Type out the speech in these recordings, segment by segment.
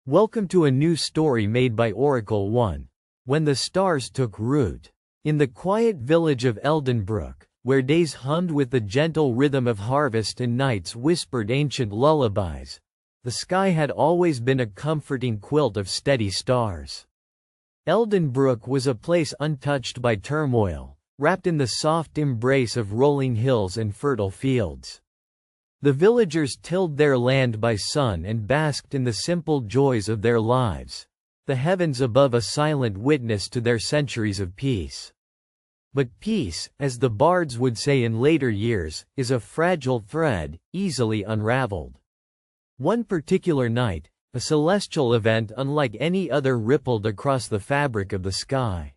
Welcome to a new story made by Oracle 1. When the stars took root. In the quiet village of Eldenbrook, where days hummed with the gentle rhythm of harvest and nights whispered ancient lullabies, the sky had always been a comforting quilt of steady stars. Eldenbrook was a place untouched by turmoil, wrapped in the soft embrace of rolling hills and fertile fields. The villagers tilled their land by sun and basked in the simple joys of their lives, the heavens above a silent witness to their centuries of peace. But peace, as the bards would say in later years, is a fragile thread, easily unraveled. One particular night, a celestial event unlike any other rippled across the fabric of the sky.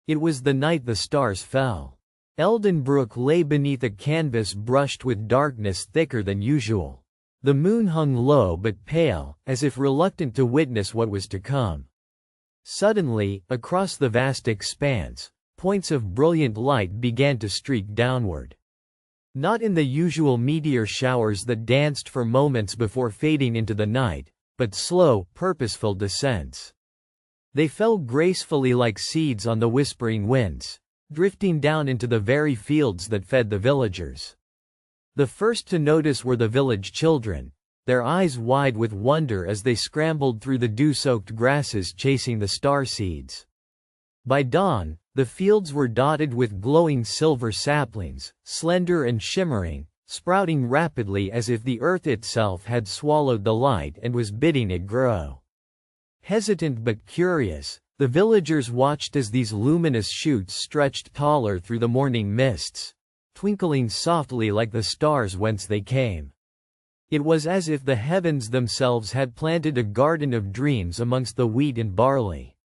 It was the night the stars fell. Eldenbrook lay beneath a canvas brushed with darkness thicker than usual. The moon hung low but pale, as if reluctant to witness what was to come. Suddenly, across the vast expanse, points of brilliant light began to streak downward. Not in the usual meteor showers that danced for moments before fading into the night, but slow, purposeful descents. They fell gracefully like seeds on the whispering winds, drifting down into the very fields that fed the villagers. The first to notice were the village children, their eyes wide with wonder as they scrambled through the dew-soaked grasses chasing the star seeds. By dawn, the fields were dotted with glowing silver saplings, slender and shimmering, sprouting rapidly as if the earth itself had swallowed the light and was bidding it grow. Hesitant but curious, the villagers watched as these luminous shoots stretched taller through the morning mists, twinkling softly like the stars whence they came. It was as if the heavens themselves had planted a garden of dreams amongst the wheat and barley.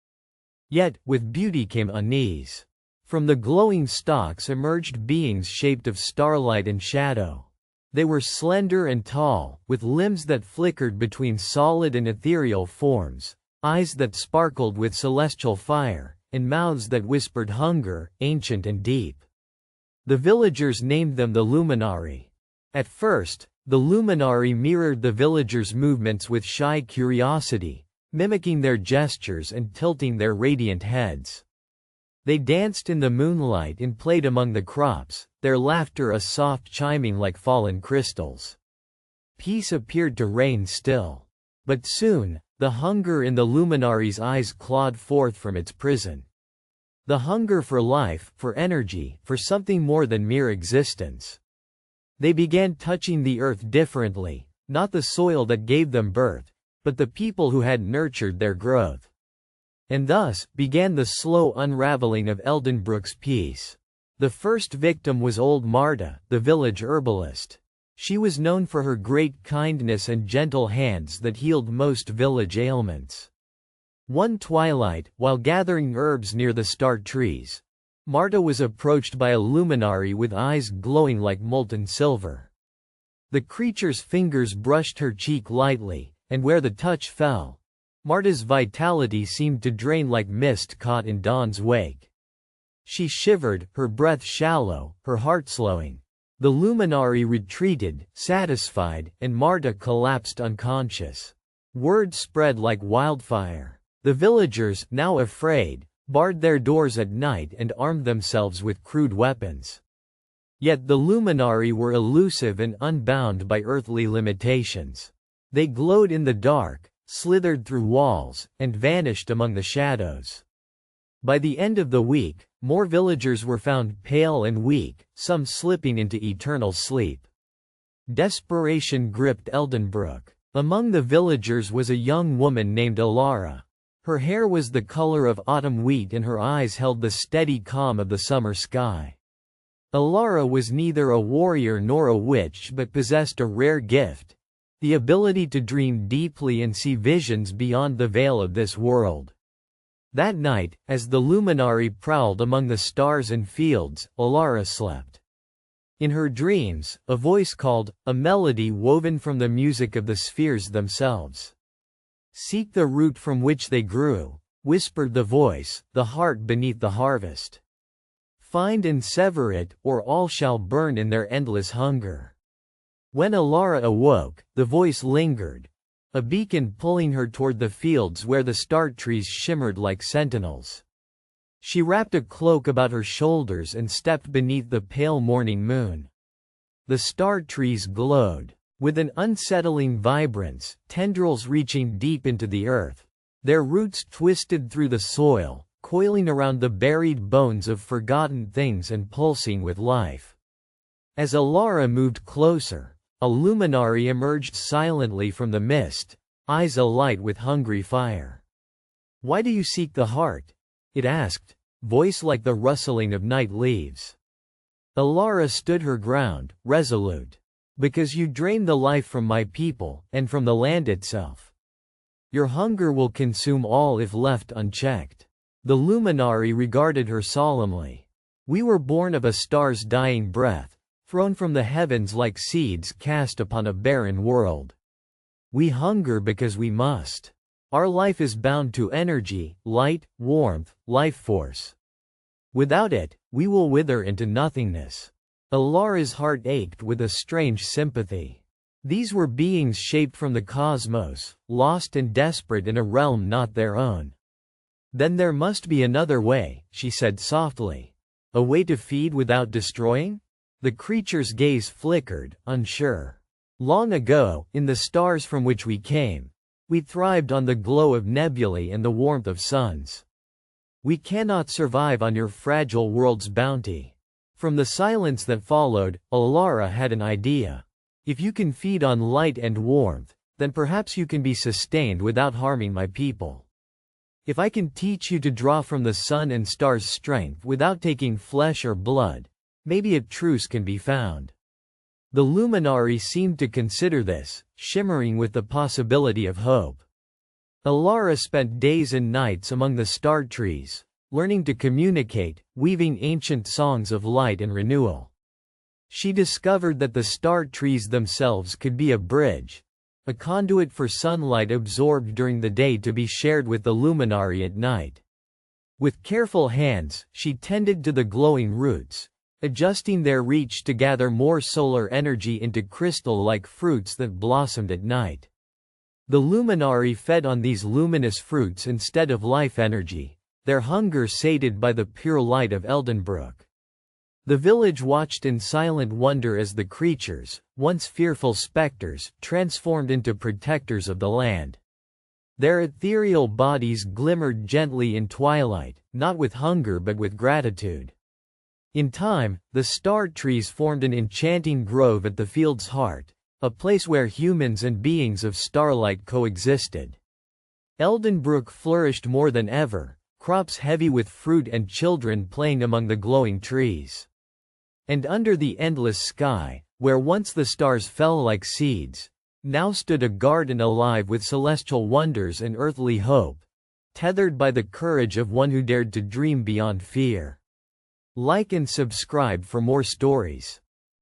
Yet, with beauty came unease. From the glowing stalks emerged beings shaped of starlight and shadow. They were slender and tall, with limbs that flickered between solid and ethereal forms, eyes that sparkled with celestial fire, and mouths that whispered hunger, ancient and deep. The villagers named them the Luminari. At first, the Luminari mirrored the villagers' movements with shy curiosity, mimicking their gestures and tilting their radiant heads. They danced in the moonlight and played among the crops, their laughter a soft chiming like fallen crystals. Peace appeared to reign still. But soon, the hunger in the Luminari's eyes clawed forth from its prison. The hunger for life, for energy, for something more than mere existence. They began touching the earth differently, not the soil that gave them birth, but the people who had nurtured their growth. And thus, began the slow unraveling of Eldenbrook's peace. The first victim was old Marta, the village herbalist. She was known for her great kindness and gentle hands that healed most village ailments. One twilight, while gathering herbs near the star trees, Marta was approached by a luminary with eyes glowing like molten silver. The creature's fingers brushed her cheek lightly, and where the touch fell, Marta's vitality seemed to drain like mist caught in dawn's wake. She shivered, her breath shallow, her heart slowing. The luminary retreated, satisfied, and Marta collapsed unconscious. Word spread like wildfire. The villagers, now afraid, barred their doors at night and armed themselves with crude weapons. Yet the luminari were elusive and unbound by earthly limitations. They glowed in the dark, slithered through walls, and vanished among the shadows. By the end of the week, more villagers were found pale and weak, some slipping into eternal sleep. Desperation gripped Eldenbrook. Among the villagers was a young woman named Alara. Her hair was the color of autumn wheat and her eyes held the steady calm of the summer sky. Alara was neither a warrior nor a witch but possessed a rare gift, the ability to dream deeply and see visions beyond the veil of this world. That night, as the luminary prowled among the stars and fields, Alara slept. In her dreams, a voice called, a melody woven from the music of the spheres themselves. Seek the root from which they grew, whispered the voice, the heart beneath the harvest. Find and sever it, or all shall burn in their endless hunger. When Alara awoke, the voice lingered, a beacon pulling her toward the fields where the star trees shimmered like sentinels. She wrapped a cloak about her shoulders and stepped beneath the pale morning moon. The star trees glowed with an unsettling vibrance, tendrils reaching deep into the earth. Their roots twisted through the soil, coiling around the buried bones of forgotten things and pulsing with life. As Alara moved closer, a luminary emerged silently from the mist, eyes alight with hungry fire. "Why do you seek the heart?" it asked, voice like the rustling of night leaves. Alara stood her ground, resolute. "Because you drain the life from my people, and from the land itself. Your hunger will consume all if left unchecked." The luminary regarded her solemnly. "We were born of a star's dying breath, thrown from the heavens like seeds cast upon a barren world. We hunger because we must. Our life is bound to energy, light, warmth, life force. Without it, we will wither into nothingness." Alara's heart ached with a strange sympathy. These were beings shaped from the cosmos, lost and desperate in a realm not their own. "Then there must be another way," she said softly. "A way to feed without destroying?" The creature's gaze flickered, unsure. "Long ago, in the stars from which we came, we thrived on the glow of nebulae and the warmth of suns. We cannot survive on your fragile world's bounty." From the silence that followed, Alara had an idea. "If you can feed on light and warmth, then perhaps you can be sustained without harming my people. If I can teach you to draw from the sun and stars' strength without taking flesh or blood, maybe a truce can be found." The luminary seemed to consider this, shimmering with the possibility of hope. Alara spent days and nights among the star trees, learning to communicate, weaving ancient songs of light and renewal. She discovered that the star trees themselves could be a bridge, a conduit for sunlight absorbed during the day to be shared with the luminary at night. With careful hands, she tended to the glowing roots, adjusting their reach to gather more solar energy into crystal-like fruits that blossomed at night. The luminary fed on these luminous fruits instead of life energy, their hunger sated by the pure light of Eldenbrook. The village watched in silent wonder as the creatures, once fearful specters, transformed into protectors of the land. Their ethereal bodies glimmered gently in twilight, not with hunger but with gratitude. In time, the star trees formed an enchanting grove at the field's heart, a place where humans and beings of starlight coexisted. Eldenbrook flourished more than ever, crops heavy with fruit and children playing among the glowing trees. And under the endless sky, where once the stars fell like seeds, now stood a garden alive with celestial wonders and earthly hope, tethered by the courage of one who dared to dream beyond fear. Like and subscribe for more stories.